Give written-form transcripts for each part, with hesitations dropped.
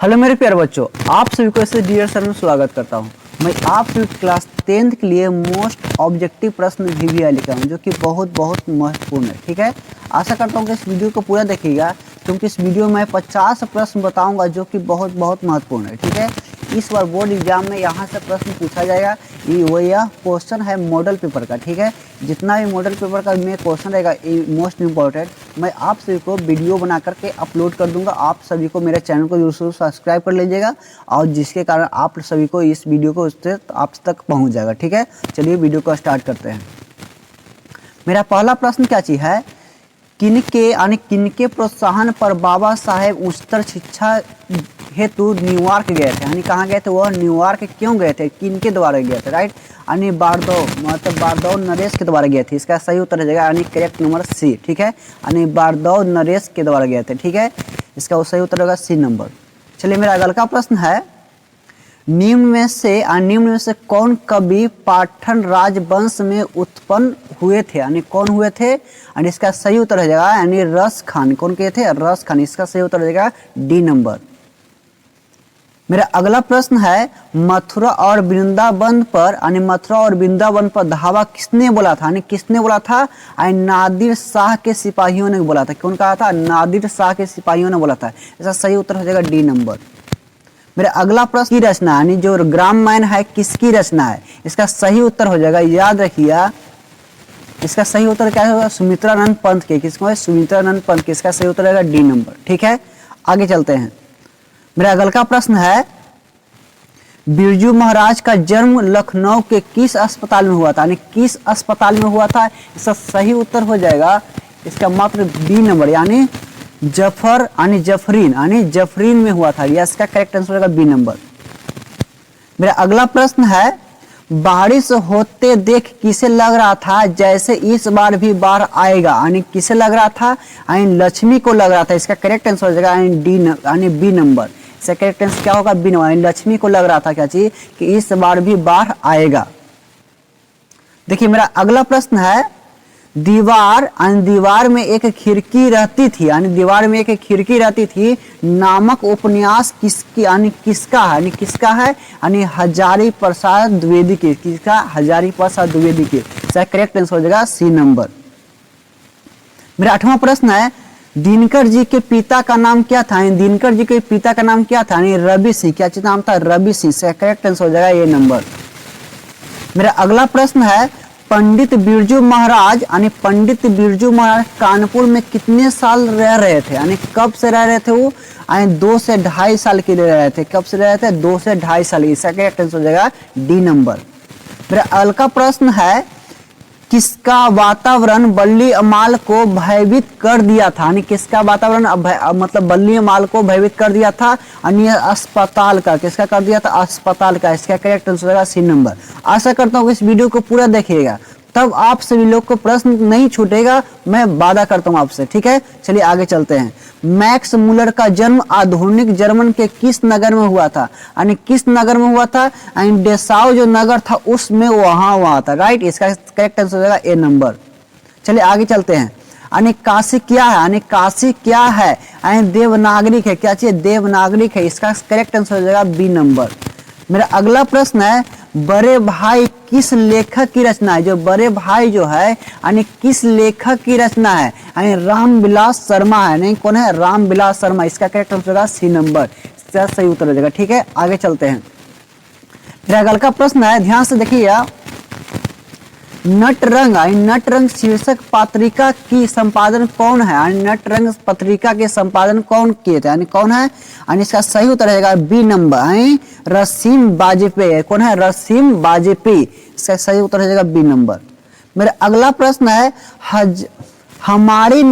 Hello मेरे प्यारे बच्चों, आप सभी को इस डियर सर में स्वागत करता हूं। मैं आप सभी क्लास 10th के लिए मोस्ट ऑब्जेक्टिव प्रश्न VVI लेकर हूं, जो कि बहुत महत्वपूर्ण है। ठीक है, आशा करता हूं कि इस वीडियो को पूरा देखिएगा, क्योंकि इस वीडियो में 50 प्रश्न बताऊंगा जो कि बहुत महत्वपूर्ण है। ठीक है, इस बार बोर्ड एग्जाम में यहाँ से प्रश्न पूछा जाएगा। यह क्वेश्चन है मॉडल पेपर का। ठीक है, जितना भी मॉडल पेपर का में क्वेश्चन रहेगा मोस्ट इम्पोर्टेंट, मैं आप सभी को वीडियो बना करके अपलोड कर दूंगा। आप सभी को मेरे चैनल को जरूर सब्सक्राइब कर लीजिएगा, और जिसके कारण आप सभी को इस वीडियो को उससे आप तक पहुंच जाएगा। ठीक है, चलिए वीडियो को स्टार्ट करते हैं। मेरा पहला प्रश्न क्या चीज है, किनके प्रोत्साहन पर बाबा साहेब उच्चतर शिक्षा हेतु न्यूयॉर्क गए थे? यानी कहाँ गए थे? वह न्यूयॉर्क क्यों गए थे? किनके द्वारा गए थे? राइट, यानी बारदौ नरेश के द्वारा गए थे। इसका सही उत्तर हो जाएगा यानी करेक्ट नंबर सी। ठीक है, यानी बारदौ नरेश के द्वारा गए थे। ठीक है, इसका सही उत्तर होगा सी नंबर। चलिए, मेरा अगला का प्रश्न है, निम्न में से कौन कवि पाठन राजवंश में उत्पन्न हुए थे? यानी कौन हुए थे? यानी इसका सही उत्तर हो जाएगा यानी रस खान। कौन कहे थे? रस खान। इसका सही उत्तर हो जाएगा डी नंबर। मेरा अगला प्रश्न है, मथुरा और वृंदावन पर धावा किसने बोला था? यानी किसने बोला था? नादिर शाह के सिपाहियों ने बोला था। कौन कहा था? नादिर शाह के सिपाहियों ने बोला था। इसका सही उत्तर हो जाएगा डी नंबर। मेरा अगला प्रश्न की रचना, यानी जो रामायण है किसकी रचना है? इसका सही उत्तर हो जाएगा, याद रखिए, इसका सही उत्तर क्या होगा? सुमित्रानंद पंत के। किसको है? सुमित्रानंद पंत के। इसका सही उत्तर होगा डी नंबर। ठीक है, आगे चलते हैं। मेरा अगला का प्रश्न है, बिरजू महाराज का जन्म लखनऊ के किस अस्पताल में हुआ था? यानी किस अस्पताल में हुआ था? इसका सही उत्तर हो जाएगा इसका मात्र बी नंबर, यानी जफरीन में हुआ था। यह इसका करेक्ट आंसर होगा बी नंबर। मेरा अगला प्रश्न है, बारिश होते देख किसे लग रहा था जैसे इस बार भी बाढ़ आएगा? यानी किसे लग रहा था? यानी लक्ष्मी को लग रहा था। इसका करेक्ट आंसर हो जाएगा यानी बी नंबर। इसका करेक्ट आंसर क्या होगा? B number. लक्ष्मी को लग रहा था क्या चीज कि इस बार भी बाढ़ आएगा। देखिए, मेरा अगला प्रश्न है, दीवार में एक खिड़की रहती थी, यानी दीवार में एक खिड़की रहती थी नामक उपन्यास किसका है? यानी हजारी प्रसाद द्विवेदी के। किसका? हजारी प्रसाद द्विवेदी के। इसका करेक्ट आंसर हो जाएगा सी नंबर। मेरा 8वां प्रश्न है, दिनकर जी के पिता का नाम क्या था? दिनकर जी के पिता का नाम क्या था? रवि सिंह। क्या चीज नाम था? रवि सिंह। इसका करेक्ट आंसर हो जाएगा ये नंबर। मेरा अगला प्रश्न है, पंडित बिरजू महाराज कानपुर में कितने साल रह रहे थे? यानी कब से रह रहे थे वो? 2 से 2.5 साल के लिए रह रहे थे। कब से रह रहे थे? 2 से 2.5 साल। इसका करेक्ट आंसर हो जाएगा डी नंबर। मेरा अगला प्रश्न है, किसका वातावरण बल्ली अमाल को भयभीत कर दिया था? यानी किसका वातावरण मतलब बल्ली अमाल को भयभीत कर दिया था? यानी अस्पताल का। किसका कर दिया था? अस्पताल का। इसका करेक्ट आंसर होगा सी नंबर। आशा करता हूँ इस वीडियो को पूरा देखिएगा, तब आप सभी लोग को प्रश्न नहीं छूटेगा, मैं वादा करता हूँ आपसे। ठीक है, चलिए आगे चलते हैं। मैक्स मुलर का जन्म आधुनिक जर्मन के किस नगर में हुआ था? यानी किस नगर में हुआ था? डेसाउ जो नगर था उसमें वहां हुआ था। राइट, इसका करेक्ट आंसर हो जाएगा ए नंबर। चलिए आगे चलते हैं। यानी काशी क्या है? यानी काशी क्या है? देवनागरिक है। क्या चाहिए? देवनागरिक है। इसका करेक्ट आंसर हो जाएगा बी नंबर। मेरा अगला प्रश्न है, बड़े भाई किस लेखक की रचना है? जो बड़े भाई जो है यानी किस लेखक की रचना है? यानी रामविलास शर्मा है। नहीं, कौन है? रामविलास शर्मा। इसका करेक्ट आंसर होगा सी नंबर। इसका सही उत्तर हो जाएगा। ठीक है, आगे चलते हैं। मेरा अगला का प्रश्न है, ध्यान से देखिए, नटरंग शीर्षक पत्रिका की संपादन कौन है? यानी नटरंग पत्रिका के संपादन कौन किए थे? यानी कौन है? यानी इसका सही उत्तर रहेगा बी नंबर, रसीम वाजपेयी। कौन है? रसीम वाजपेयी। इसका सही उत्तर हो जाएगा बी नंबर। मेरा अगला प्रश्न है, हमारी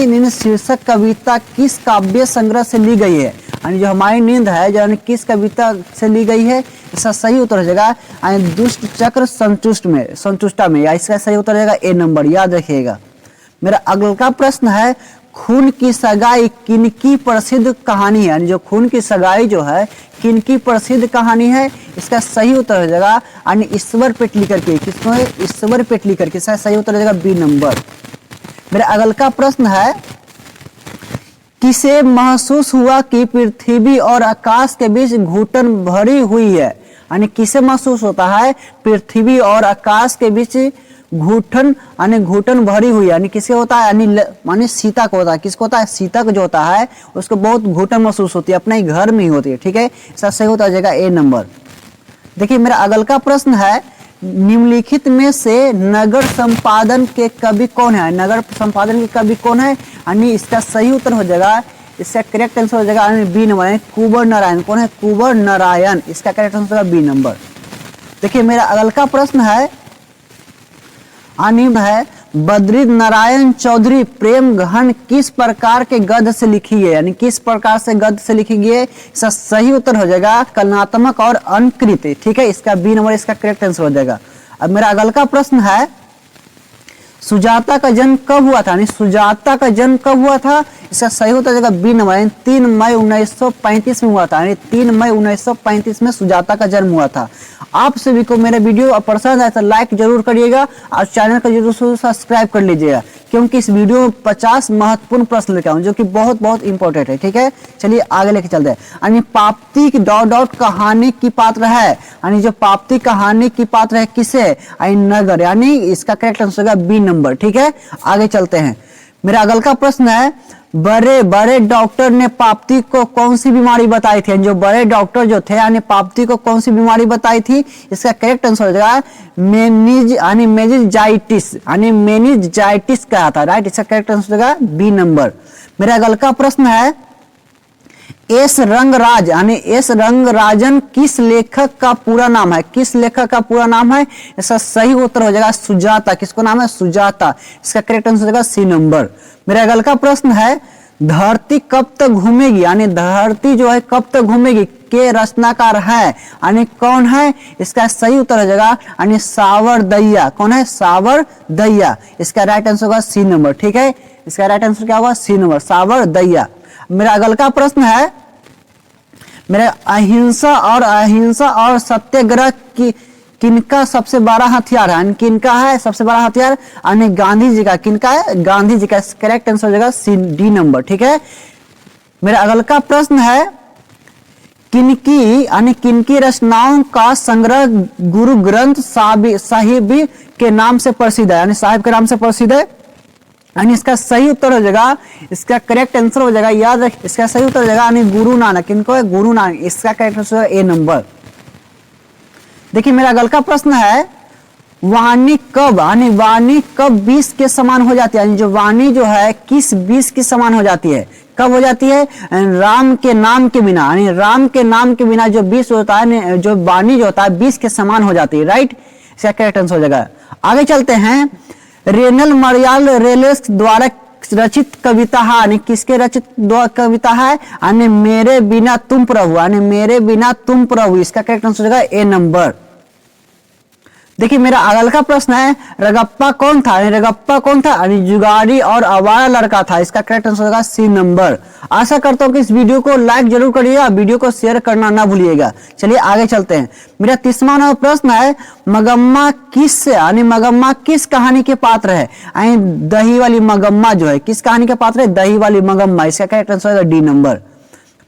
नींद शीर्षक कविता किस काव्य संग्रह से ली गई है? यानी जो हमारी नींद है जो किस कविता से ली गई है? इसका सही उत्तर हो जाएगा दुष्ट चक्र संतुष्टा में। या इसका सही उत्तर हो जाएगा ए नंबर, याद रखिएगा। मेरा अगला प्रश्न है, खून की सगाई किनकी प्रसिद्ध कहानी है? यानी जो खून की सगाई जो है किनकी प्रसिद्ध कहानी है? इसका सही उत्तर हो जाएगा यानी ईश्वर पेटलीकर की। किसको है? ईश्वर पेटलीकर की। इसका सही उत्तर हो जाएगा बी नंबर। मेरा अगला प्रश्न है, किसे महसूस हुआ कि पृथ्वी और आकाश के बीच घुटन भरी हुई है, यानी किसे महसूस होता है पृथ्वी और आकाश के बीच घुटन, यानी घुटन भरी हुई, यानी किसे होता है, यानी माने सीता को होता है। किसको होता है, सीता को जो होता है उसको बहुत घुटन महसूस होती है, अपने ही घर में ही होती है। ठीक है, इसका सही होता जाएगा ए नंबर। देखिए मेरा अगल का प्रश्न है, निम्नलिखित में से नगर संपादन के कवि कौन है। नगर संपादन के कवि कौन है, यानी इसका सही उत्तर हो जाएगा, इसका करेक्ट आंसर हो जाएगा बी नंबर, कुंवर नारायण। कौन है, कुंवर नारायण, इसका करेक्ट आंसर होगा बी नंबर। देखिए मेरा अगल का प्रश्न है, अनिब है, बद्री नारायण चौधरी प्रेम घन किस प्रकार के गद्य से लिखी है, यानी किस प्रकार से गद्य से लिखी गई है। इसका सही उत्तर हो जाएगा कलनात्मक और अनुकृत। ठीक है, इसका बी नंबर इसका करेक्ट आंसर हो जाएगा। अब मेरा अगल का प्रश्न है, सुजाता का जन्म कब हुआ था, यानी सुजाता का जन्म कब हुआ था। इसका सही होता जाएगा बी नंबर, 3 मई 1935 में हुआ था, यानी 3 मई 1935 में सुजाता का जन्म हुआ था। आप सभी को मेरा वीडियो पसंद आया तो लाइक जरूर करिएगा और चैनल को जरूर सब्सक्राइब कर लीजिएगा, क्योंकि इस वीडियो में 50 महत्वपूर्ण प्रश्न लेकर आऊँ जो कि बहुत बहुत इंपॉर्टेंट है। ठीक है, चलिए आगे लेके चलते हैं। यानी पाप्ती की डॉट कहानी की पात्र है, यानी जो पाप्ती कहानी की पात्र है किसे, यानी नगर, यानी इसका करेक्ट आंसर होगा बी नंबर। ठीक है, आगे चलते हैं। मेरा अगल का प्रश्न है, बड़े बड़े डॉक्टर ने पाप्ती को कौन सी बीमारी बताई थी। जो बड़े डॉक्टर जो थे यानी पाप्ती को कौन सी बीमारी बताई थी। इसका करेक्ट आंसर हो जाएगा मेनिंजाइटिस, यानी मेनिंजाइटिस कहा था। राइट, इसका करेक्ट आंसर हो जाएगा बी नंबर। मेरा अगल का प्रश्न है, एस रंगराज यानी एस रंगराजन किस लेखक का पूरा नाम है। किस लेखक का पूरा नाम है, इसका सही उत्तर हो जाएगा सुजाता। किसको नाम है, सुजाता। इसका करेक्ट आंसर हो जाएगा सी नंबर। मेरे अगल का प्रश्न है, धरती कब तक घूमेगी, यानी धरती जो है कब तक घूमेगी के रचनाकार है, यानी कौन है। इसका सही उत्तर हो जाएगा यानी सावरदैया। कौन है, सावरदैया। इसका राइट आंसर होगा सी नंबर। ठीक है, इसका राइट आंसर क्या होगा, सी नंबर, सावरदैया। मेरा अगल का प्रश्न है, मेरे अहिंसा और सत्याग्रह की किनका सबसे बड़ा हथियार है, किनका है सबसे बड़ा हथियार, यानी गांधी जी का। किनका है, गांधी जी का। करेक्ट आंसर हो जाएगा सी डी नंबर। ठीक है, मेरा अगल का प्रश्न है, किनकी रचनाओं का संग्रह गुरु ग्रंथ साहिब के नाम से प्रसिद्ध है, यानी साहिब के नाम से प्रसिद्ध है। यानी इसका सही उत्तर हो जाएगा, इसका करेक्ट आंसर हो जाएगा, याद रखिए, इसका सही उत्तर हो जाएगा यानी गुरु नानक। किनको है, गुरु नानक। इसका करेक्ट आंसर ए नंबर। देखिए मेरा अगल का प्रश्न है, वाणी कब 20 के समान हो जाती है, यानी जो वाणी जो है किस 20 के समान हो जाती है, कब हो जाती है, राम के नाम के बिना, यानी राम के नाम के बिना जो 20 होता है, जो वाणी जो होता है 20 के समान हो जाती है। राइट, इसका करेक्ट आंसर हो जाएगा। आगे चलते हैं, रेनल मरियाल रेलेस द्वारा रचित कविता है, यानी किसके रचित कविता है, यानी मेरे बिना तुम प्रभु, यानी मेरे बिना तुम प्रभु। इसका करेक्ट आंसर हो जाएगा ए नंबर। देखिए मेरा अगल का प्रश्न है, रगप्पा कौन था, रगप्पा कौन था, यानी जुगाड़ी और आवारा लड़का था। इसका करेक्ट आंसर होगा सी नंबर। आशा करता हूं कि इस वीडियो को लाइक जरूर करिएगा, वीडियो को शेयर करना ना भूलिएगा। चलिए आगे चलते हैं। मेरा 30वां प्रश्न है, मगम्मा किस, यानी मगम्मा किस कहानी के पात्र है, यानी दही वाली मगम्मा जो है किस कहानी के पात्र है, दही वाली मगम्मा। इसका करेक्ट आंसर होगा डी नंबर।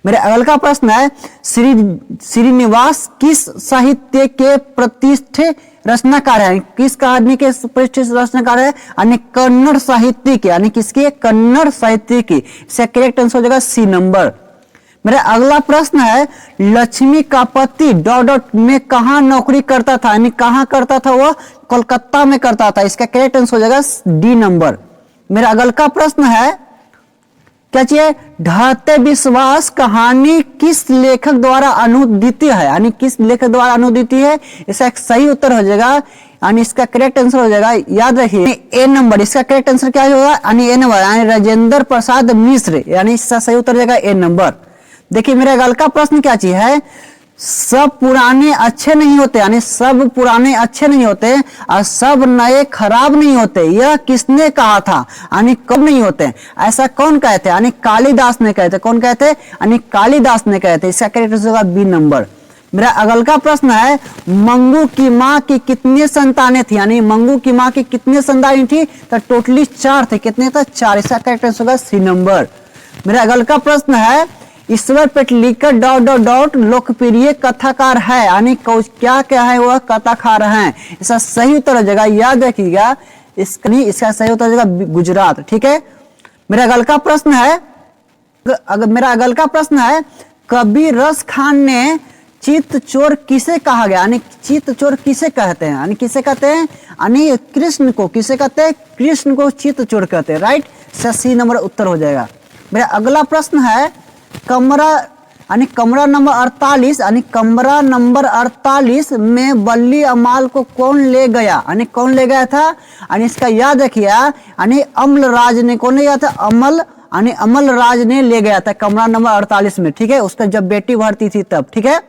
मेरे अगल का प्रश्न है, श्रीनिवास किस साहित्य के प्रतिष्ठित रचनाकार है, किस कहानी के प्रतिष्ठित रचनाकार है, यानी कन्नड़ साहित्य के, यानी किसके, कन्नड़ साहित्य की। इसका करेक्ट आंसर हो जाएगा सी नंबर। मेरा अगला प्रश्न है, लक्ष्मी का पति डॉट में कहां नौकरी करता था, यानी कहां करता था, वह कोलकाता में करता था। इसका करेक्ट आंसर हो जाएगा डी नंबर। मेरा अगल का प्रश्न है, क्या चाहिए, ढहते विश्वास कहानी किस लेखक द्वारा अनुदित है, यानी किस लेखक द्वारा अनुदित है। इसका एक सही उत्तर हो जाएगा, यानी इसका करेक्ट आंसर हो जाएगा, याद रखिए ए नंबर। इसका करेक्ट आंसर क्या होगा, यानी ए नंबर, यानी राजेंद्र प्रसाद मिश्र, यानी इसका सही उत्तर हो जाएगा ए नंबर। देखिए मेरे अगल का प्रश्न क्या चीज है, सब पुराने अच्छे नहीं होते, यानी सब पुराने अच्छे नहीं होते और सब नए खराब नहीं होते, यह किसने कहा था, यानी कब नहीं होते, ऐसा कौन कहते, यानी कालिदास ने कहते। कौन कहते, यानी कालिदास ने कहते। इसका करेक्ट होगा बी नंबर। मेरा अगल का प्रश्न है, मंगू की माँ की कितनी संतानें थी, यानी मंगू की माँ की कितनी संतानें थी, तो टोटली 4 थे। कितने था, 4। इसका करेक्ट होगा सी नंबर। मेरा अगल का प्रश्न है, ईश्वर पेटलिकर डॉट डॉट डॉट लोकप्रिय कथाकार है, यानी क्या क्या है वह कथाकार हैं। इसका सही उत्तर हो जाएगा, याद रखिएगा, इसका सही उत्तर हो जाएगा गुजरात। ठीक है। मेरा अगल का प्रश्न है, कबीर रस खान ने चित्त चोर किसे कहा गया, यानी चित्त चोर किसे कहते हैं, यानी किसे कहते हैं, यानी कृष्ण को। किसे कहते हैं? कृष्ण को चित्त चोर कहते हैं। राइट, सी नंबर उत्तर हो जाएगा। मेरा अगला प्रश्न है, कमरा नंबर 48, यानी कमरा नंबर 48 में बल्ली अमाल को कौन ले गया, यानी कौन ले गया था, यानी इसका याद रखिए, यानी अमलराज ने, कौन ले गया था? अमलराज ने ले गया था कमरा नंबर 48 में। ठीक है, उसका जब बेटी भरती थी तब। ठीक है।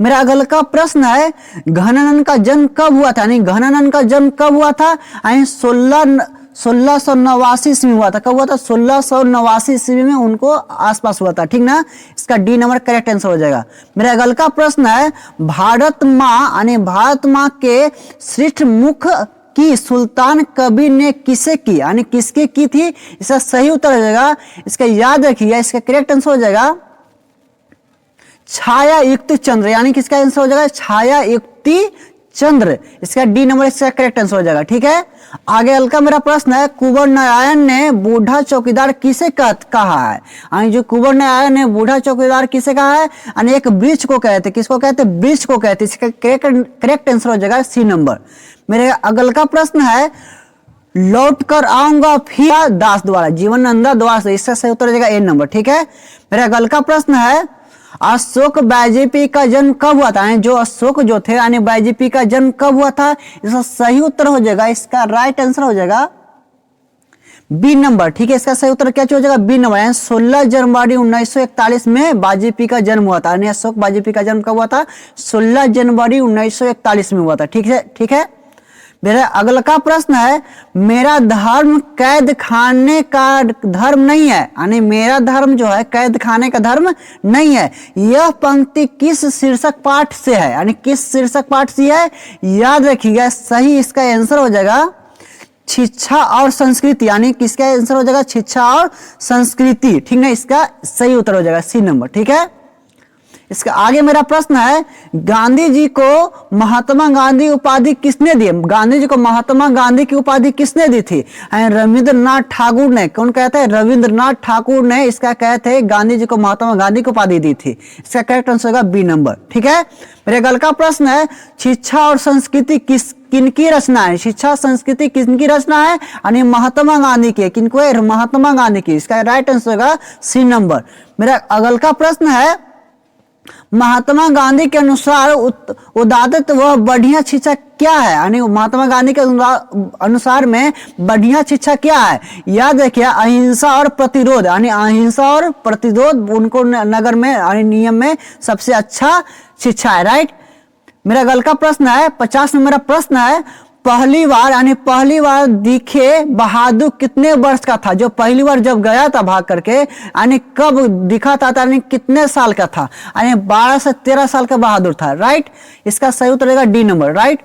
मेरा अगल का प्रश्न है, घनानंद का जन्म कब हुआ था, यानी घनानंद का जन्म कब हुआ था, यानी 1689 ईस्वी में हुआ था। कब हुआ था? 1689 ईस्वी में उनको आसपास हुआ था। ठीक ना, इसका डी नंबर करेक्ट आंसर हो जाएगा। मेरा अगल का प्रश्न है, भारत माँ यानी भारत माँ के श्रेष्ठ मुख की सुल्तान कबीर ने किसे की, यानी किसके की थी? इसका सही उत्तर हो जाएगा, इसका याद रखिएगा, इसका करेक्ट आंसर हो जाएगा छाया युक्त चंद्र, यानी किसका आंसर हो जाएगा? छाया युक्ति चंद्र। इसका डी नंबर इसका करेक्ट आंसर हो जाएगा। ठीक है। आगे हल्का मेरा प्रश्न है, कुंवर नारायण ने बूढ़ा चौकीदार किसे कहा है, यानी जो कुंवर नारायण ने बूढ़ा चौकीदार किसे कहा है, यानी एक वृक्ष को कहते, किसको कहते? वृक्ष को कहते। इसका करेक्ट आंसर हो जाएगा सी नंबर। मेरे अगल का प्रश्न है, लौट कर आऊंगा फिर दास द्वारा, जीवनानंद द्वारा से। इसका सही उत्तर हो जाएगा ए नंबर। ठीक है। मेरा अगल का प्रश्न है, अशोक वाजपेयी का जन्म कब हुआ था, जो अशोक जो थे यानी वाजपेयी का जन्म कब हुआ था? इसका सही उत्तर हो जाएगा, इसका राइट आंसर हो जाएगा बी नंबर। ठीक है। इसका सही उत्तर क्या हो जाएगा? बी नंबर, 16 जनवरी 1941 में वाजपेयी का जन्म हुआ था, यानी अशोक वाजपेयी का जन्म कब हुआ था? 16 जनवरी 1941 में हुआ था। ठीक है। ठीक है। मेरा अगला का प्रश्न है, मेरा धर्म कैद खाने का धर्म नहीं है, यानी मेरा धर्म जो है कैद खाने का धर्म नहीं है। यह पंक्ति किस शीर्षक पाठ से है, यानी किस शीर्षक पाठ से है? याद रखिएगा, सही इसका आंसर हो जाएगा शिक्षा और संस्कृति, यानी किसका आंसर हो जाएगा? शिक्षा और संस्कृति। ठीक है, इसका सही उत्तर हो जाएगा सी नंबर। ठीक है। इसका आगे मेरा प्रश्न है, गांधी जी को महात्मा गांधी उपाधि किसने दी? गांधी जी को महात्मा गांधी की उपाधि किसने दी थी? रविंद्रनाथ ठाकुर ने। कौन कहते हैं? रविंद्रनाथ ठाकुर ने इसका कहते हैं गांधी जी को महात्मा गांधी की उपाधि दी थी। इसका करेक्ट आंसर होगा बी नंबर। ठीक है। मेरे अगल का प्रश्न है, शिक्षा और संस्कृति किनकी रचना है? शिक्षा संस्कृति किसकी रचना है? यानी महात्मा गांधी की। किनको है? महात्मा गांधी की। इसका राइट आंसर होगा सी नंबर। मेरा अगल का प्रश्न है, महात्मा गांधी के अनुसार उदात्त व बढ़िया शिक्षा क्या है, यानी महात्मा गांधी के अनुसार में बढ़िया शिक्षा क्या है? याद रखिए, अहिंसा और प्रतिरोध, यानी अहिंसा और प्रतिरोध उनको नगर में यानी नियम में सबसे अच्छा शिक्षा है। राइट। मेरा अगल का प्रश्न है, 50 में मेरा प्रश्न है, पहली बार दिखे बहादुर कितने वर्ष का था? जो पहली बार जब गया था भाग करके, यानी कब दिखा था, यानी कितने साल का था? यानी 12 से 13 साल का बहादुर था। राइट। इसका सही उत्तर रहेगा डी नंबर। राइट।